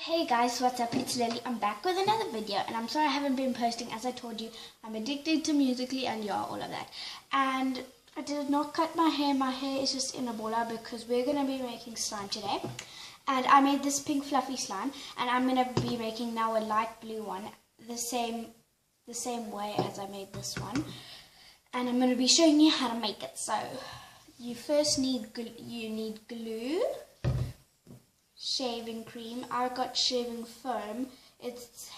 Hey guys, what's up? It's Lily. I'm back with another video and I'm sorry I haven't been posting. As I told you, I'm addicted to Musical.ly and yeah, all of that. And I did not cut my hair. My hair is just in a bola because we're going to be making slime today. And I made this pink fluffy slime and I'm going to be making now a light blue one the same way as I made this one. And I'm going to be showing you how to make it. So you first need glue, shaving cream. I got shaving foam. It's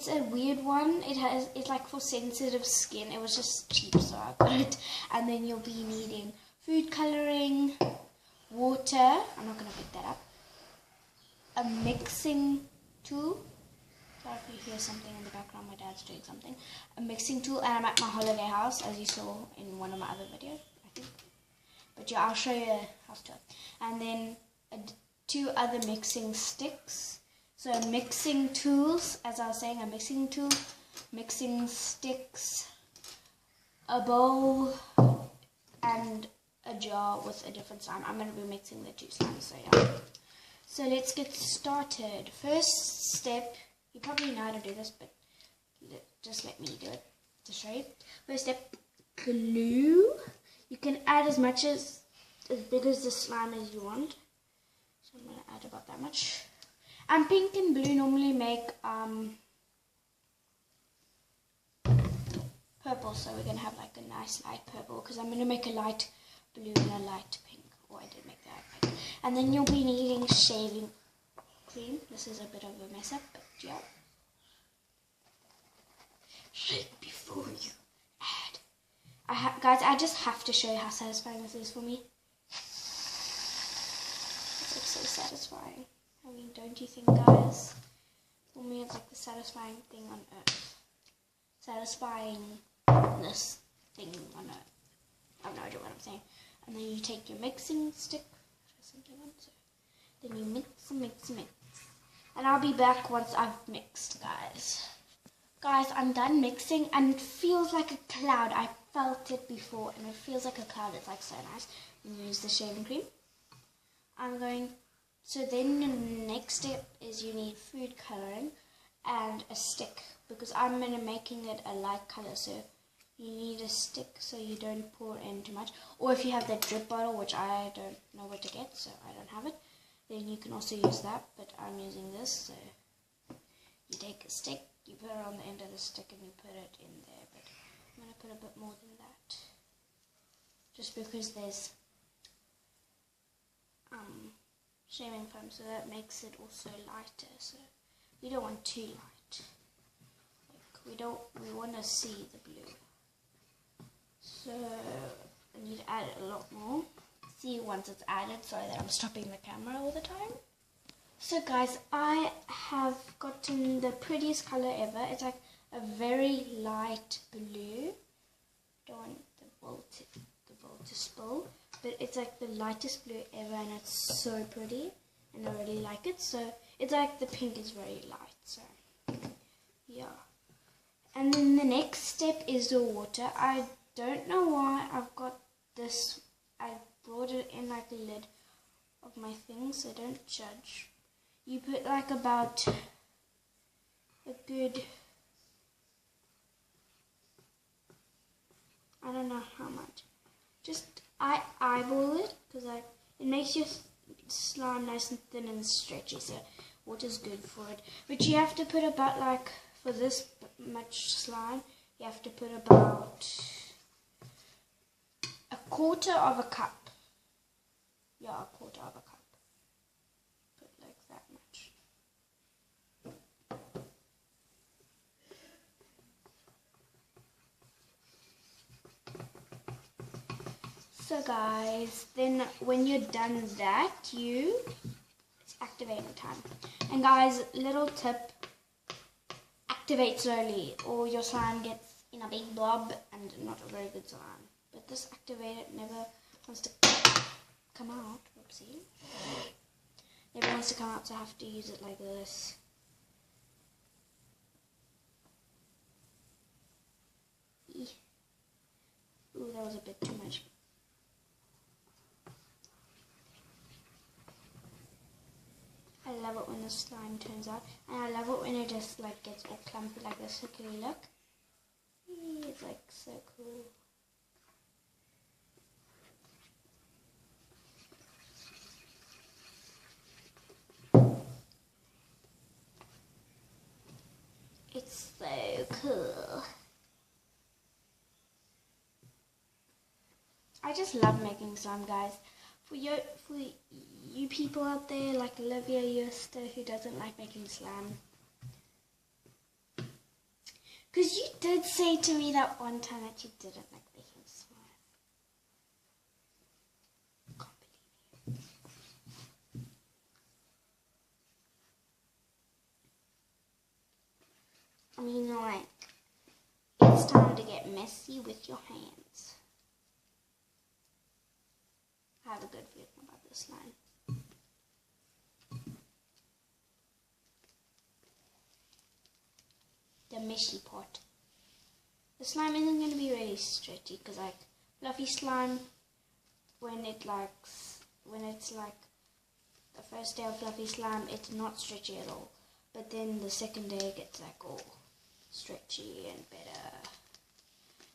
a weird one. It's like for sensitive skin. It was just cheap, so I got it. And then you'll be needing food coloring, water. I'm not gonna pick that up. A mixing tool. Sorry if you hear something in the background. My dad's doing something. A mixing tool, and I'm at my holiday house, as you saw in one of my other videos, I think. But yeah, I'll show you how to. And then two other mixing sticks. So mixing tools, as I was saying, a mixing tool, mixing sticks, a bowl, and a jar with a different slime. I'm going to be mixing the two slimes, so yeah. So let's get started. First step, you probably know how to do this, but just let me do it to show you. First step, glue. You can add as big as the slime as you want. So I'm going to add about that much. And pink and blue normally make purple, so we're going to have like a nice light purple because I'm going to make a light blue and a light pink. Oh, I did make that pink. And then you'll be needing shaving cream. This is a bit of a mess up, but yeah. Shake before you add. Guys, I just have to show you how satisfying this is for me. It's so satisfying. I mean, don't you think, guys? For me, it's like the satisfying thing on earth. Satisfyingness thing on earth. I have no idea what I'm saying. And then you take your mixing stick. Then you mix. And I'll be back once I've mixed, guys. Guys, I'm done mixing and it feels like a cloud. I felt it before and it feels like a cloud. It's like so nice. And use the shaving cream. So then the next step is you need food coloring and a stick, because I'm making it a light color, so you need a stick so you don't pour in too much. Or if you have that drip bottle, which I don't know where to get, so I don't have it, then you can also use that, but I'm using this. So you take a stick, you put it on the end of the stick and you put it in there, but I'm going to put a bit more than that, just because there's shaving foam, so that makes it also lighter. So we don't want too light. We want to see the blue. So I need to add it a lot more. See once it's added. Sorry that I'm stopping the camera all the time. So guys, I have gotten the prettiest color ever. It's like a very light blue. Don't want the bowl to spill. But it's like the lightest blue ever and it's so pretty and I really like it. So it's like the pink is very light, so yeah. And then the next step is the water. I don't know why I've got this. I brought it in like the lid of my thing, so don't judge. You put like about a good, I don't know how much. Just I eyeball it because it makes your slime nice and thin and stretchy, so water's good for it. But you have to put about, like, for this much slime, you have to put about a quarter of a cup. Yeah, a quarter of a cup. Put like that much. So guys, then when you're done that, it's activating time. And guys, little tip, activate slowly or your slime gets in a big blob and not a very good slime. But this activator never wants to come out. Whoopsie. Never wants to come out, so I have to use it like this. Ooh, that was a bit too much. I love it when the slime turns out. And I love it when it just like gets all clumpy like this. So can you look? It's like so cool. It's so cool. I just love making slime, guys. For you people out there like Olivia Yoster who doesn't like making slime. Because you did say to me that one time that you didn't like making slime. Can't believe you. I mean, like, it's time to get messy with your hands. I have a good feeling about this slime. The meshy part. The slime isn't going to be really stretchy because like fluffy slime, when it's like the first day of fluffy slime, it's not stretchy at all. But then the second day it gets like all stretchy and better.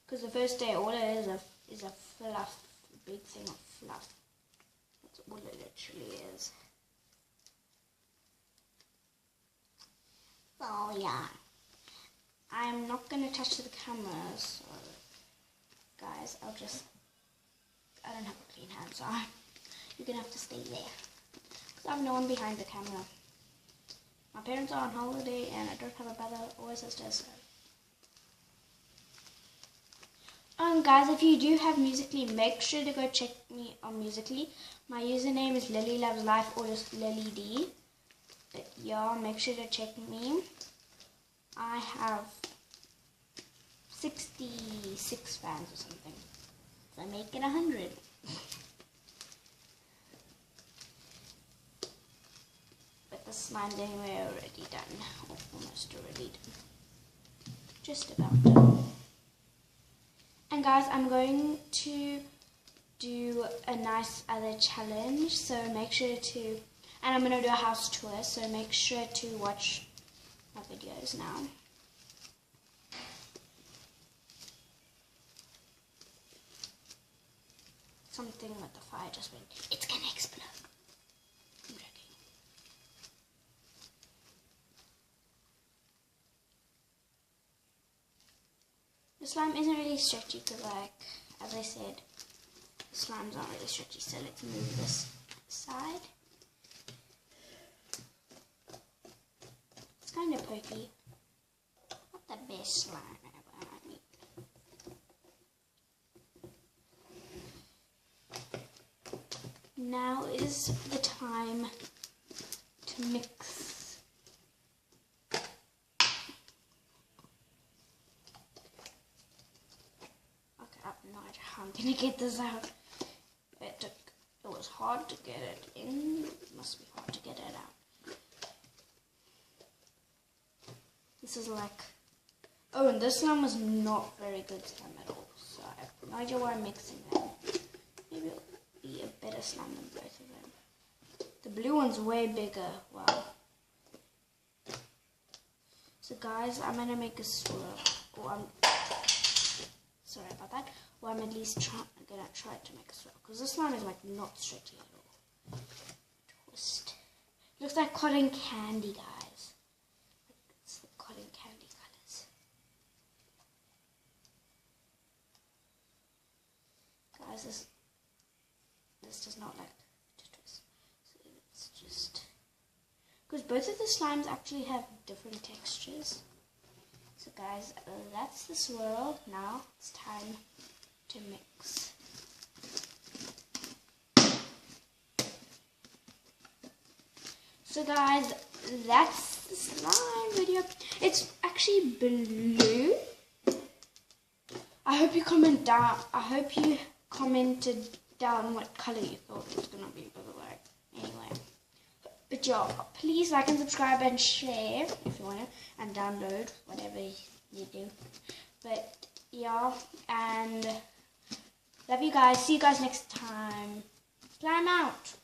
Because the first day all it is a fluff, big thing of fluff. That's all it literally is. So yeah. I'm not going to touch the camera, so guys, I don't have a clean hand, so you're going to have to stay there. Because I have no one behind the camera. My parents are on holiday and I don't have a brother or a sister, so. Guys, if you do have Musical.ly, make sure to go check me on Musical.ly. My username is Lily Loves Life or just Lily D. But yeah, make sure to check me. I have 66 fans or something. So make it 100. But the slime anyway already done. Or almost already done. Just about done. And guys, I'm going to do a nice other challenge. So make sure to, and I'm going to do a house tour. So make sure to watch my videos now. Something with the fire just went, it's gonna explode. I'm joking. The slime isn't really stretchy because like, as I said, the slimes aren't really stretchy, so let's move this aside. It's kind of pokey. Not the best slime ever, I mean. Now is the time to mix. Okay, I have no idea how I'm gonna get this out. It was hard to get it in. It must be hard to get it out. This is like, oh, and this slime was not very good slime at all. So I have no idea why I'm mixing them. Maybe it'll be a better slime than both of them. The blue one's way bigger. Wow. So guys, I'm gonna make a swirl. Or sorry about that. Or I'm at least gonna try to make a swirl because this slime is like not stretchy at all. Twist. Looks like cotton candy, guys. It's the cotton candy colors. Guys, this does not like to twist. So it's just because both of the slimes actually have different textures. So guys, that's the swirl. Now it's time to mix. So guys, that's the slime video. It's actually blue. I hope you comment down. I hope you commented down what color you thought it was gonna be, by the way. Anyway, but yeah, please like and subscribe and share if you want to, and download whatever you do. But yeah, and love you guys. See you guys next time. Slime out.